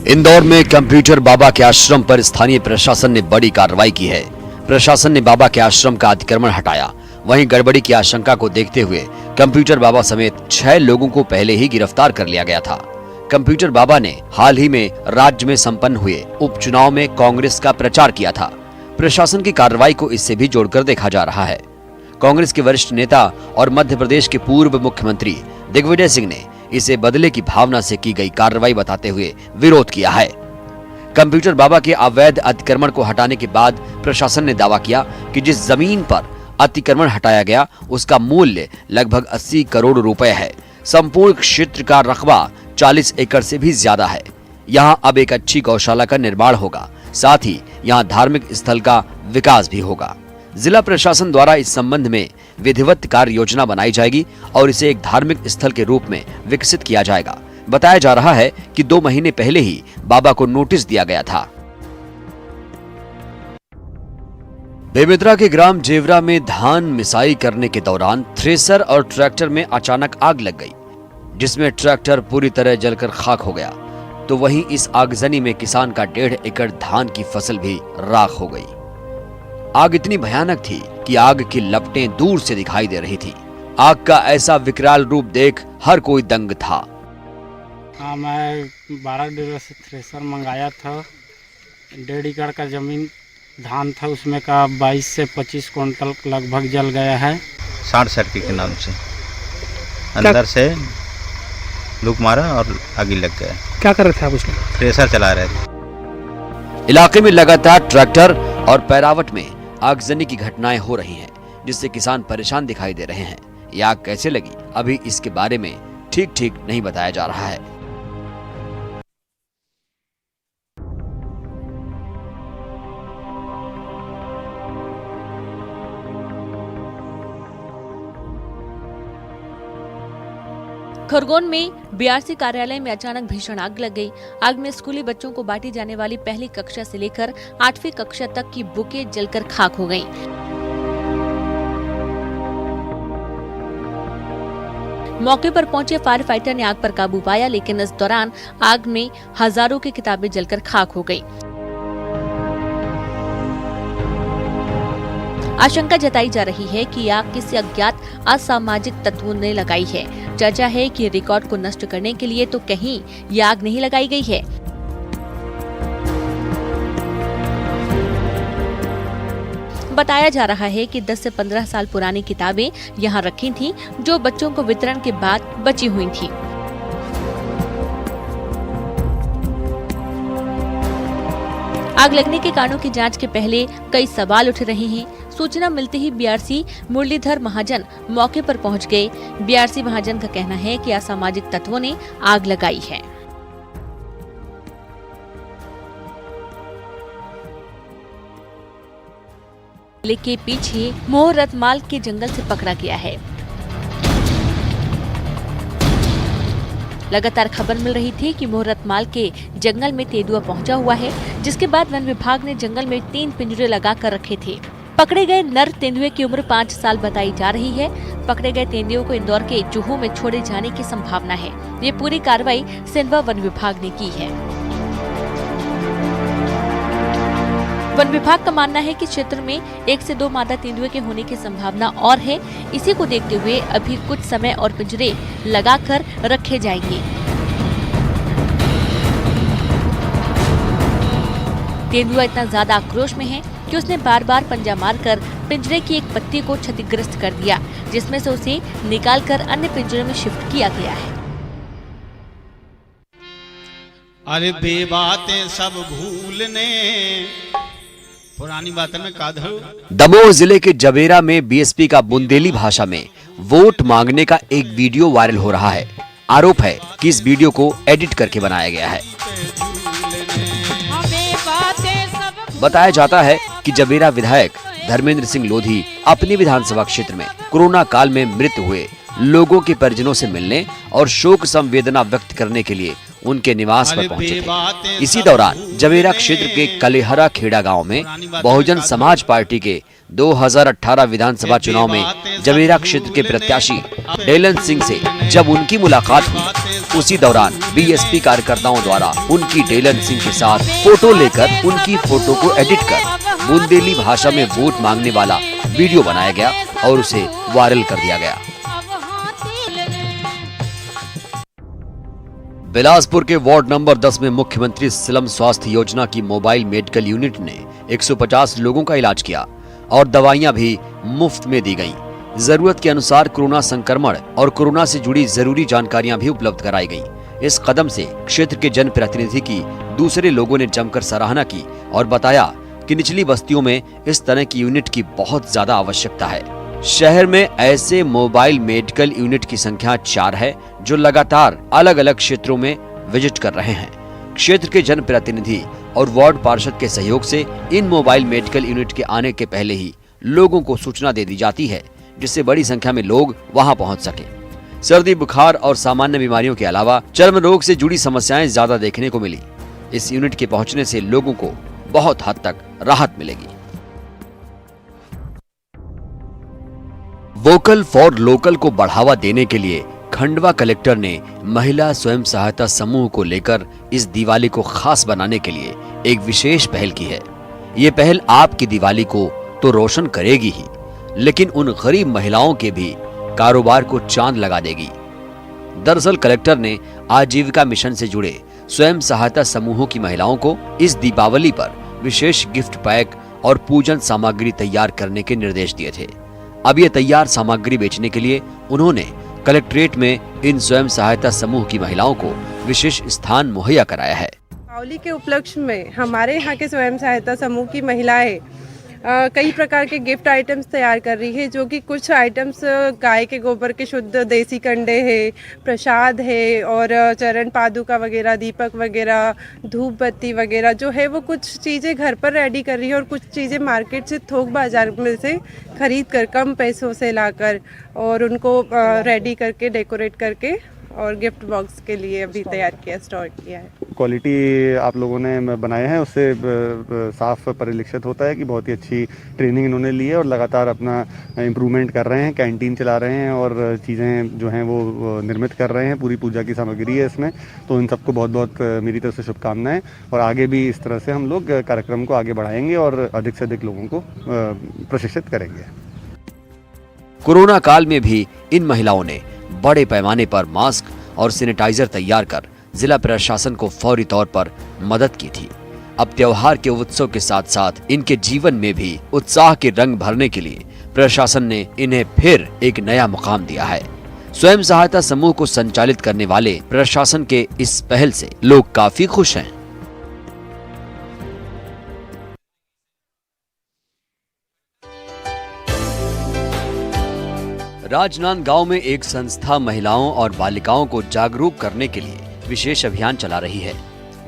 इंदौर में कंप्यूटर बाबा के आश्रम पर स्थानीय प्रशासन ने बड़ी कार्रवाई की है। प्रशासन ने बाबा के आश्रम का अतिक्रमण हटाया। वहीं गड़बड़ी की आशंका को देखते हुए कंप्यूटर बाबा समेत 6 लोगों को पहले ही गिरफ्तार कर लिया गया था। कंप्यूटर बाबा ने हाल ही में राज्य में संपन्न हुए उपचुनाव में कांग्रेस का प्रचार किया था। प्रशासन की कार्रवाई को इससे भी जोड़कर देखा जा रहा है। कांग्रेस के वरिष्ठ नेता और मध्य प्रदेश के पूर्व मुख्यमंत्री दिग्विजय सिंह ने इसे बदले की भावना से की गई कार्रवाई बताते हुए विरोध किया है। कंप्यूटर बाबा के अवैध अतिक्रमण को हटाने के बाद प्रशासन ने दावा किया कि जिस जमीन पर अतिक्रमण हटाया गया उसका मूल्य लगभग 80 करोड़ रुपए है। संपूर्ण क्षेत्र का रकबा 40 एकड़ से भी ज्यादा है। यहाँ अब एक अच्छी गौशाला का निर्माण होगा, साथ ही यहाँ धार्मिक स्थल का विकास भी होगा। जिला प्रशासन द्वारा इस संबंध में विधिवत कार्य योजना बनाई जाएगी और इसे एक धार्मिक स्थल के रूप में विकसित किया जाएगा। बताया जा रहा है कि 2 महीने पहले ही बाबा को नोटिस दिया गया था। बेमेतरा के ग्राम जेवरा में धान मिसाई करने के दौरान थ्रेसर और ट्रैक्टर में अचानक आग लग गई, जिसमें ट्रैक्टर पूरी तरह जलकर खाक हो गया। तो वहीं इस आगजनी में किसान का 1.5 एकड़ धान की फसल भी राख हो गई। आग इतनी भयानक थी कि आग की लपटें दूर से दिखाई दे रही थी। आग का ऐसा विकराल रूप देख हर कोई दंग था। हाँ, मैं 12 डीलर से थ्रेसर मंगाया था। 1.5 एकड़ का जमीन धान था, उसमें का 22 से 25 क्विंटल लगभग जल गया है। शॉर्ट सर्किट के नाम से अंदर से लूप मारा और आगे लग गया। क्या कर रहे थे आप उसमें? थ्रेसर चला रहे थे। इलाके में लगातार ट्रैक्टर और पैरावट में आगजनी की घटनाएं हो रही हैं, जिससे किसान परेशान दिखाई दे रहे हैं। ये आग कैसे लगी, अभी इसके बारे में ठीक नहीं बताया जा रहा है। खरगोन में बीआरसी कार्यालय में अचानक भीषण आग लग गई। आग में स्कूली बच्चों को बांटी जाने वाली पहली कक्षा से लेकर 8वीं कक्षा तक की बुकें जलकर खाक हो गईं। मौके पर पहुंचे फायर फाइटर ने आग पर काबू पाया, लेकिन इस दौरान आग में हजारों की किताबें जलकर खाक हो गईं। आशंका जताई जा रही है कि आग किसी अज्ञात असामाजिक तत्वों ने लगाई है। चर्चा है कि रिकॉर्ड को नष्ट करने के लिए तो कहीं ये आग नहीं लगाई गई है। बताया जा रहा है कि 10 से 15 साल पुरानी किताबें यहाँ रखी थीं, जो बच्चों को वितरण के बाद बची हुई थीं। आग लगने के कारणों की जांच के पहले कई सवाल उठ रहे हैं। सूचना मिलते ही बीआरसी मुरलीधर महाजन मौके पर पहुंच गए। बीआरसी महाजन का कहना है कि असामाजिक तत्वों ने आग लगाई है। के पीछे मोहरत माल के जंगल से पकड़ा गया है। लगातार खबर मिल रही थी कि मोहरत माल के जंगल में तेंदुआ पहुंचा हुआ है, जिसके बाद वन विभाग ने जंगल में 3 पिंजरे लगाकर रखे थे। पकड़े गए नर तेंदुए की उम्र 5 साल बताई जा रही है। पकड़े गए तेंदुओं को इंदौर के जुहू में छोड़े जाने की संभावना है। ये पूरी कार्रवाई सिंधवा वन विभाग ने की है। वन विभाग का मानना है कि क्षेत्र में 1 से 2 मादा तेंदुए के होने की संभावना और है। इसी को देखते हुए अभी कुछ समय और पिंजरे लगाकर रखे जाएंगे। तेंदुआ इतना ज्यादा आक्रोश में है कि उसने बार-बार पंजा मारकर पिंजरे की एक पत्ती को क्षतिग्रस्त कर दिया, जिसमें से उसे निकालकर अन्य पिंजरे में शिफ्ट किया गया है। अरे बे बातें सब भूलने पुरानी बातें में काधल। दमोह जिले के जबेरा में बीएसपी का बुंदेली भाषा में वोट मांगने का एक वीडियो वायरल हो रहा है। आरोप है कि इस वीडियो को एडिट करके बनाया गया है। बताया जाता है कि जबेरा विधायक धर्मेंद्र सिंह लोधी अपनी विधानसभा क्षेत्र में कोरोना काल में मृत हुए लोगों के परिजनों से मिलने और शोक संवेदना व्यक्त करने के लिए उनके निवास पर अरे पहुंचे थे। बेबातें इसी सब दौरान भूल जवेरा ने। क्षेत्र के कलेहरा खेड़ा गांव में पुरानी बातें बहुजन का समाज पार्टी के 2018 विधानसभा चुनाव में जवेरा क्षेत्र के प्रत्याशी डेलन सिंह से जब उनकी मुलाकात हुई, उसी दौरान बीएसपी कार्यकर्ताओं द्वारा उनकी डेलन सिंह के साथ फोटो लेकर उनकी फोटो को एडिट कर बुंदेली भाषा में वोट मांगने वाला वीडियो बनाया गया और उसे वायरल कर दिया गया। बिलासपुर के वार्ड नंबर 10 में मुख्यमंत्री स्लम स्वास्थ्य योजना की मोबाइल मेडिकल यूनिट ने 150 लोगों का इलाज किया और दवाइयां भी मुफ्त में दी गईं। जरूरत के अनुसार कोरोना संक्रमण और कोरोना से जुड़ी जरूरी जानकारियां भी उपलब्ध कराई गईं। इस कदम से क्षेत्र के जनप्रतिनिधि की दूसरे लोगों ने जमकर सराहना की और बताया कि निचली बस्तियों में इस तरह की यूनिट की बहुत ज्यादा आवश्यकता है। शहर में ऐसे मोबाइल मेडिकल यूनिट की संख्या 4 है जो लगातार अलग अलग क्षेत्रों में विजिट कर रहे हैं। क्षेत्र के जनप्रतिनिधि और वार्ड पार्षद के सहयोग से इन मोबाइल मेडिकल यूनिट के आने के पहले ही लोगों को सूचना दे दी जाती है, जिससे बड़ी संख्या में लोग वहां पहुंच सके। सर्दी, बुखार और सामान्य बीमारियों के अलावा चर्म रोग से जुड़ी समस्याएं ज्यादा देखने को मिली। इस यूनिट के पहुंचने से लोगों को बहुत हद तक राहत मिलेगी। वोकल फॉर लोकल को बढ़ावा देने के लिए खंडवा कलेक्टर ने महिला स्वयं सहायता समूह को लेकर इस दिवाली को खास बनाने के लिए एक विशेष पहल की है। ये पहल आपकी दिवाली को तो रोशन करेगी ही, लेकिन उन गरीब महिलाओं के भी कारोबार को चांद लगा देगी। दरअसल कलेक्टर ने आजीविका मिशन से जुड़े स्वयं सहायता समूहों की महिलाओं को इस दीपावली पर विशेष गिफ्ट पैक और पूजन सामग्री तैयार करने के निर्देश दिए थे। अब ये तैयार सामग्री बेचने के लिए उन्होंने कलेक्ट्रेट में इन स्वयं सहायता समूह की महिलाओं को विशेष स्थान मुहैया कराया है। दीपावली के उपलक्ष्य में हमारे यहाँ के स्वयं सहायता समूह की महिलाएं कई प्रकार के गिफ्ट आइटम्स तैयार कर रही है, जो कि कुछ आइटम्स गाय के गोबर के शुद्ध देसी कंडे है, प्रसाद है और चरण पादुका वगैरह, दीपक वगैरह, धूप बत्ती वगैरह जो है वो कुछ चीज़ें घर पर रेडी कर रही है और कुछ चीज़ें मार्केट से थोक बाजार में से खरीद कर कम पैसों से लाकर और उनको रेडी करके डेकोरेट करके और गिफ्ट बॉक्स के लिए अभी तैयार किया, स्टोर किया है। क्वालिटी आप लोगों ने बनाए हैं, उससे साफ परिलक्षित होता है कि बहुत ही अच्छी ट्रेनिंग इन्होंने ली है और लगातार अपना इम्प्रूवमेंट कर रहे हैं, कैंटीन चला रहे हैं और चीज़ें जो हैं वो निर्मित कर रहे हैं। पूरी पूजा की सामग्री है इसमें, तो इन सबको बहुत बहुत मेरी तरफ से शुभकामनाएं और आगे भी इस तरह से हम लोग कार्यक्रम को आगे बढ़ाएंगे और अधिक से अधिक लोगों को प्रशिक्षित करेंगे। कोरोना काल में भी इन महिलाओं ने बड़े पैमाने पर मास्क और सैनिटाइजर तैयार कर जिला प्रशासन को फौरी तौर पर मदद की थी। अब त्योहार के उत्सव के साथ साथ इनके जीवन में भी उत्साह के रंग भरने के लिए प्रशासन ने इन्हें फिर एक नया मुकाम दिया है। स्वयं सहायता समूह को संचालित करने वाले प्रशासन के इस पहल से लोग काफी खुश हैं। राजनांदगांव में एक संस्था महिलाओं और बालिकाओं को जागरूक करने के लिए विशेष अभियान चला रही है,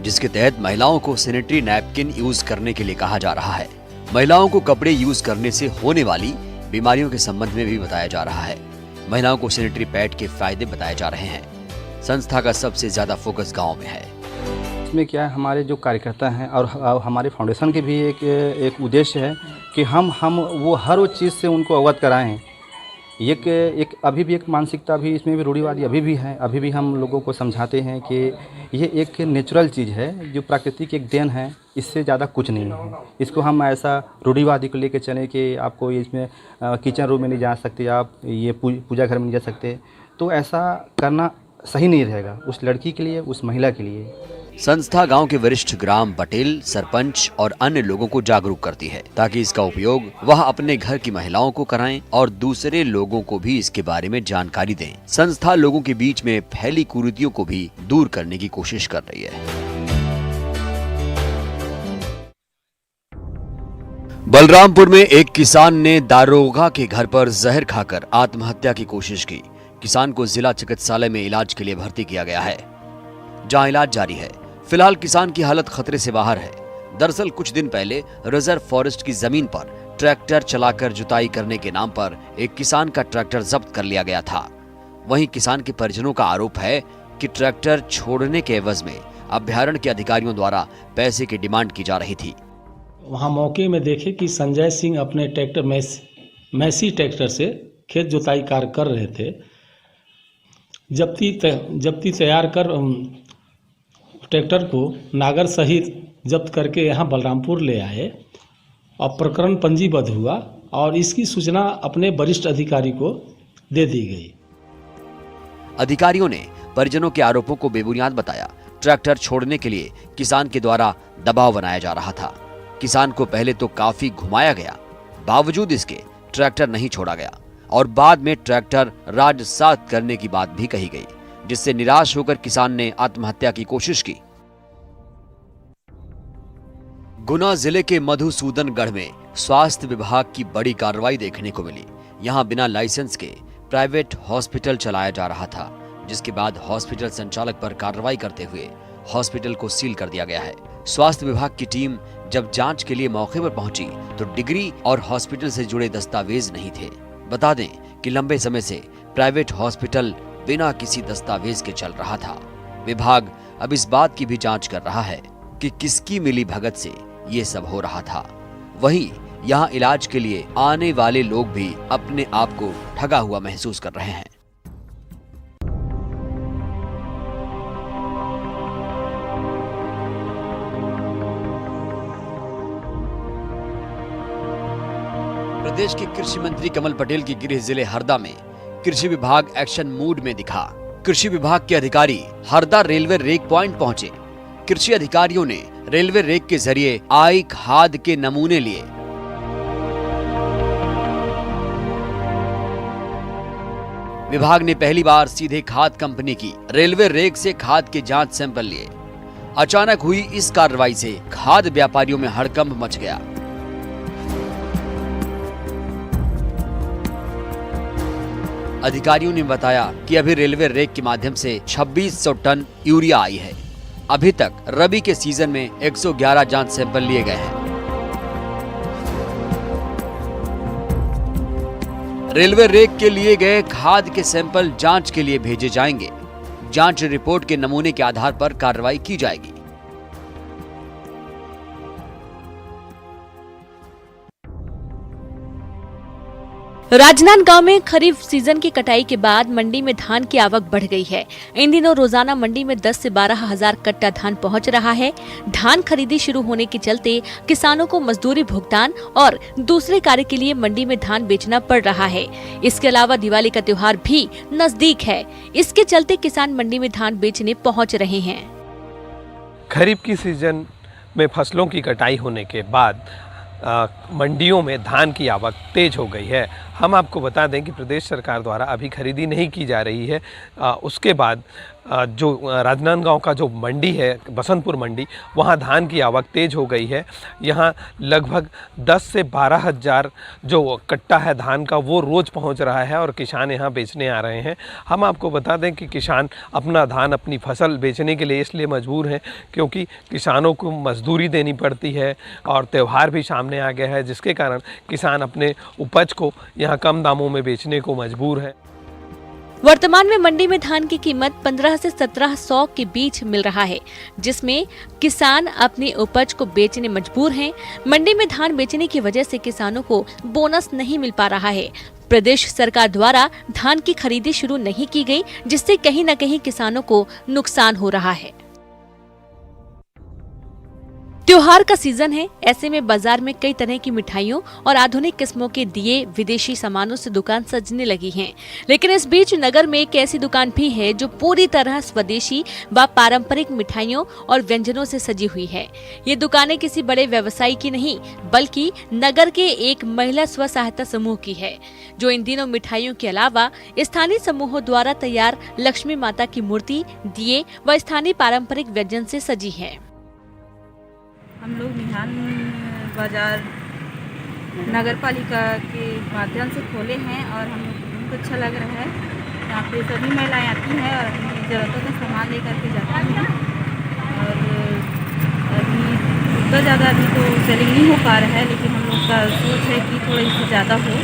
जिसके तहत महिलाओं को सैनिटरी नैपकिन यूज करने के लिए कहा जा रहा है। महिलाओं को कपड़े यूज करने से होने वाली बीमारियों के संबंध में भी बताया जा रहा है। महिलाओं को सैनिटरी पैड के फायदे बताए जा रहे हैं। संस्था का सबसे ज्यादा फोकस गाँव में है। इसमें क्या है, हमारे जो कार्यकर्ता हैं और हमारे फाउंडेशन के भी एक उद्देश्य है कि हम वो हर वो चीज़ से उनको अवगत कराएं। एक अभी भी एक मानसिकता भी इसमें भी रूढ़िवादी अभी भी है। अभी भी हम लोगों को समझाते हैं कि ये एक नेचुरल चीज़ है, जो प्राकृतिक एक देन है, इससे ज़्यादा कुछ नहीं है। इसको हम ऐसा रूढ़िवादी को लेकर चलें कि आपको इसमें किचन रूम में नहीं जा सकते, आप ये पूजा घर में नहीं जा सकते, तो ऐसा करना सही नहीं रहेगा उस लड़की के लिए, उस महिला के लिए। संस्था गांव के वरिष्ठ ग्राम पटेल, सरपंच और अन्य लोगों को जागरूक करती है ताकि इसका उपयोग वह अपने घर की महिलाओं को कराएं और दूसरे लोगों को भी इसके बारे में जानकारी दें। संस्था लोगों के बीच में फैली कुरीतियों को भी दूर करने की कोशिश कर रही है। बलरामपुर में एक किसान ने दारोगा के घर पर जहर खाकर आत्महत्या की कोशिश की। किसान को जिला चिकित्सालय में इलाज के लिए भर्ती किया गया है, जहां इलाज जारी है। फिलहाल किसान की हालत खतरे से बाहर है। दरअसल कुछ दिन पहले रिजर्व फॉरेस्ट की जमीन पर ट्रैक्टर चलाकर जुताई करने के नाम पर एक किसान का ट्रैक्टर जब्त कर लिया गया था। वहीं किसान के परिजनों का आरोप है कि ट्रैक्टर छोड़ने के एवज में अभ्यारण्य के अधिकारियों द्वारा पैसे की डिमांड की जा रही थी। वहाँ मौके में देखे कि संजय सिंह अपने ट्रैक्टर मैसी ट्रैक्टर से खेत जोताई कार्य कर रहे थे। जब्ती तैयार कर ट्रैक्टर को नागर सहित जब्त करके यहाँ बलरामपुर ले आए और प्रकरण पंजीबद्ध हुआ और इसकी सूचना अपने वरिष्ठ अधिकारी को दे दी गई। अधिकारियों ने परिजनों के आरोपों को बेबुनियाद बताया। ट्रैक्टर छोड़ने के लिए किसान के द्वारा दबाव बनाया जा रहा था। किसान को पहले तो काफी घुमाया गया, बावजूद इसके ट्रैक्टर नहीं छोड़ा गया और बाद में ट्रैक्टर राजसात करने की बात भी कही गई, जिससे निराश होकर किसान ने आत्महत्या की कोशिश की। गुना जिले के मधुसूदनगढ़ में स्वास्थ्य विभाग की बड़ी कार्रवाई देखने को मिली। यहां बिना लाइसेंस के प्राइवेट हॉस्पिटल चलाया जा रहा था, जिसके बाद हॉस्पिटल संचालक पर कार्रवाई करते हुए हॉस्पिटल को सील कर दिया गया है। स्वास्थ्य विभाग की टीम जब जांच के लिए मौके पर पहुंची तो डिग्री और हॉस्पिटल से जुड़े दस्तावेज नहीं थे। बता दें कि लंबे समय से प्राइवेट हॉस्पिटल बिना किसी दस्तावेज के चल रहा था। विभाग अब इस बात की भी जांच कर रहा है कि किसकी मिली भगत से ये सब हो रहा था। वहीं यहाँ इलाज के लिए आने वाले लोग भी अपने आप को ठगा हुआ महसूस कर रहे हैं। प्रदेश के कृषि मंत्री कमल पटेल की गृह जिले हरदा में कृषि विभाग एक्शन मूड में दिखा। कृषि विभाग के अधिकारी हरदा रेलवे रेक पॉइंट पहुंचे। कृषि अधिकारियों ने रेलवे रेक के जरिए आई खाद के नमूने लिए। विभाग ने पहली बार सीधे खाद कंपनी की रेलवे रेक से खाद के जांच सैंपल लिए। अचानक हुई इस कार्रवाई से खाद व्यापारियों में हड़कंप मच गया। अधिकारियों ने बताया कि अभी रेलवे रेक के माध्यम से 2600 टन यूरिया आई है। अभी तक रबी के सीजन में 111 जांच सैंपल लिए गए हैं। रेलवे रेक के लिए गए खाद के सैंपल जांच के लिए भेजे जाएंगे। जांच रिपोर्ट के नमूने के आधार पर कार्रवाई की जाएगी। राजनांदगांव में खरीफ सीजन की कटाई के बाद मंडी में धान की आवक बढ़ गई है। इन दिनों रोजाना मंडी में 10 से 12 हजार कट्टा धान पहुंच रहा है। धान खरीदी शुरू होने के चलते किसानों को मजदूरी भुगतान और दूसरे कार्य के लिए मंडी में धान बेचना पड़ रहा है। इसके अलावा दिवाली का त्योहार भी नजदीक है। इसके चलते किसान मंडी में धान बेचने पहुँच रहे हैं। खरीफ की सीजन में फसलों की कटाई होने के बाद मंडियों में धान की आवक तेज हो गई है। हम आपको बता दें कि प्रदेश सरकार द्वारा अभी खरीदी नहीं की जा रही है। उसके बाद जो राजनांदगांव का जो मंडी है, बसंतपुर मंडी, वहां धान की आवक तेज हो गई है। यहां लगभग 10 से 12 हज़ार जो कट्टा है धान का, वो रोज़ पहुंच रहा है और किसान यहां बेचने आ रहे हैं। हम आपको बता दें कि किसान अपना धान, अपनी फसल बेचने के लिए इसलिए मजबूर हैं क्योंकि किसानों को मजदूरी देनी पड़ती है और त्यौहार भी सामने आ गया है, जिसके कारण किसान अपने उपज को यहाँ कम दामों में बेचने को मजबूर है। वर्तमान में मंडी में धान की कीमत 15 से 1700 के बीच मिल रहा है, जिसमें किसान अपनी उपज को बेचने मजबूर हैं। मंडी में धान बेचने की वजह से किसानों को बोनस नहीं मिल पा रहा है। प्रदेश सरकार द्वारा धान की खरीदी शुरू नहीं की गई, जिससे कहीं न कहीं किसानों को नुकसान हो रहा है। त्योहार का सीजन है, ऐसे में बाजार में कई तरह की मिठाइयों और आधुनिक किस्मों के दिए, विदेशी सामानों से दुकान सजने लगी हैं। लेकिन इस बीच नगर में एक ऐसी दुकान भी है जो पूरी तरह स्वदेशी व पारंपरिक मिठाइयों और व्यंजनों से सजी हुई है। ये दुकानें किसी बड़े व्यवसायी की नहीं, बल्कि नगर के एक महिला स्व सहायता समूह की है, जो इन दिनों मिठाइयों के अलावा स्थानीय समूहों द्वारा तैयार लक्ष्मी माता की मूर्ति, दिए व स्थानीय पारंपरिक व्यंजन से सजी है। हम लोग निहान बाजार नगर पालिका के माध्यम से खोले हैं और हमें बहुत अच्छा लग रहा है। यहाँ पे सभी महिलाएं आती हैं और अपनी ज़रूरतों का सामान लेकर के जाती हैं। और अभी उतना ज़्यादा अभी तो सेलिंग नहीं हो पा रहा है, लेकिन हम लोग का सोच है कि थोड़ा इससे ज़्यादा हो।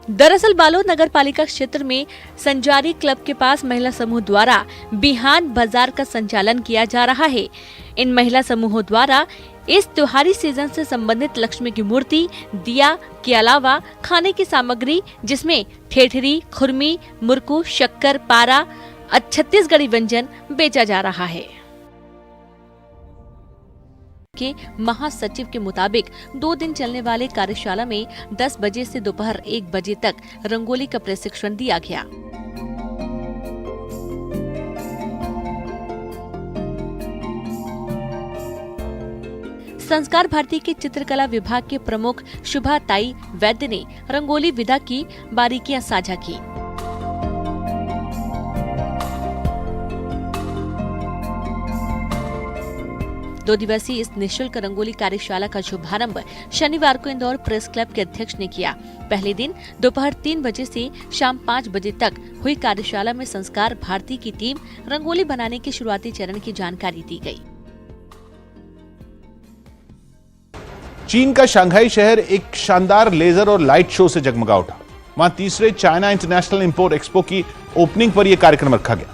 दरअसल बालोद नगर पालिका क्षेत्र में संजारी क्लब के पास महिला समूह द्वारा बिहान बाजार का संचालन किया जा रहा है। इन महिला समूहों द्वारा इस त्योहारी सीजन से संबंधित लक्ष्मी की मूर्ति, दिया के अलावा खाने की सामग्री जिसमें ठेठरी, खुरमी, मुरकू, शक्कर, पारा, छत्तीसगढ़ी व्यंजन बेचा जा रहा है। के महासचिव के मुताबिक 2 दिन चलने वाले कार्यशाला में 10 बजे से दोपहर 1 बजे तक रंगोली का प्रशिक्षण दिया गया। संस्कार भारती के चित्रकला विभाग के प्रमुख शुभा ताई वैद्य ने रंगोली विधा की बारीकियां साझा की। दो दिवसीय इस निःशुल्क रंगोली कार्यशाला का शुभारंभ शनिवार को इंदौर प्रेस क्लब के अध्यक्ष ने किया। पहले दिन दोपहर 3 बजे से शाम 5 बजे तक हुई कार्यशाला में संस्कार भारती की टीम रंगोली बनाने के शुरुआती चरण की जानकारी दी गई। चीन का शंघाई शहर एक शानदार लेजर और लाइट शो से जगमगा उठा। वहां तीसरे चाइना इंटरनेशनल इंपोर्ट एक्सपो की ओपनिंग पर यह कार्यक्रम रखा गया,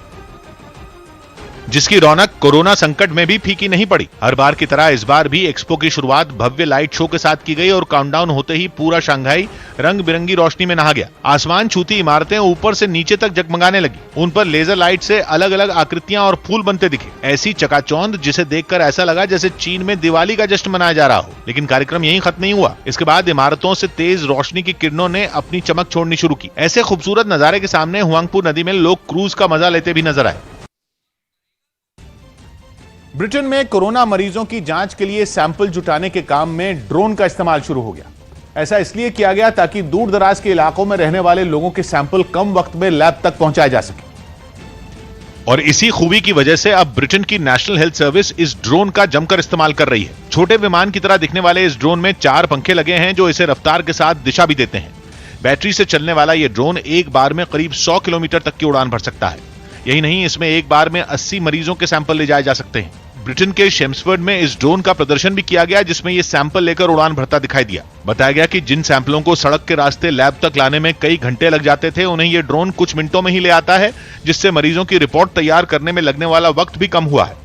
जिसकी रौनक कोरोना संकट में भी फीकी नहीं पड़ी। हर बार की तरह इस बार भी एक्सपो की शुरुआत भव्य लाइट शो के साथ की गई और काउंटडाउन होते ही पूरा शंघाई रंग बिरंगी रोशनी में नहा गया। आसमान छूती इमारतें ऊपर से नीचे तक जगमगाने लगी। उन पर लेजर लाइट से अलग अलग आकृतियां और फूल बनते दिखे। ऐसी चकाचौंध जिसे देखकर ऐसा लगा जैसे चीन में दिवाली का जश्न मनाया जा रहा हो। लेकिन कार्यक्रम यहीं खत्म नहीं हुआ। इसके बाद इमारतों से तेज रोशनी की किरणों ने अपनी चमक छोड़नी शुरू की। ऐसे खूबसूरत नजारे के सामने हुआंगपू नदी में लोग क्रूज का मजा लेते भी नजर आए। ब्रिटेन में कोरोना मरीजों की जांच के लिए सैंपल जुटाने के काम में ड्रोन का इस्तेमाल शुरू हो गया। ऐसा इसलिए किया गया ताकि दूर दराज के इलाकों में रहने वाले लोगों के सैंपल कम वक्त में लैब तक पहुंचाए जा सके। और इसी खूबी की वजह से अब ब्रिटेन की नेशनल हेल्थ सर्विस इस ड्रोन का जमकर इस्तेमाल कर रही है। छोटे विमान की तरह दिखने वाले इस ड्रोन में 4 पंखे लगे हैं जो इसे रफ्तार के साथ दिशा भी देते हैं। बैटरी से चलने वाला यह ड्रोन एक बार में करीब 100 किलोमीटर तक की उड़ान भर सकता है। यही नहीं, इसमें एक बार में 80 मरीजों के सैंपल ले जाए जा सकते हैं। ब्रिटेन के शेम्सफोर्ड में इस ड्रोन का प्रदर्शन भी किया गया, जिसमें ये सैंपल लेकर उड़ान भरता दिखाई दिया। बताया गया कि जिन सैंपलों को सड़क के रास्ते लैब तक लाने में कई घंटे लग जाते थे, उन्हें ये ड्रोन कुछ मिनटों में ही ले आता है, जिससे मरीजों की रिपोर्ट तैयार करने में लगने वाला वक्त भी कम हुआ है।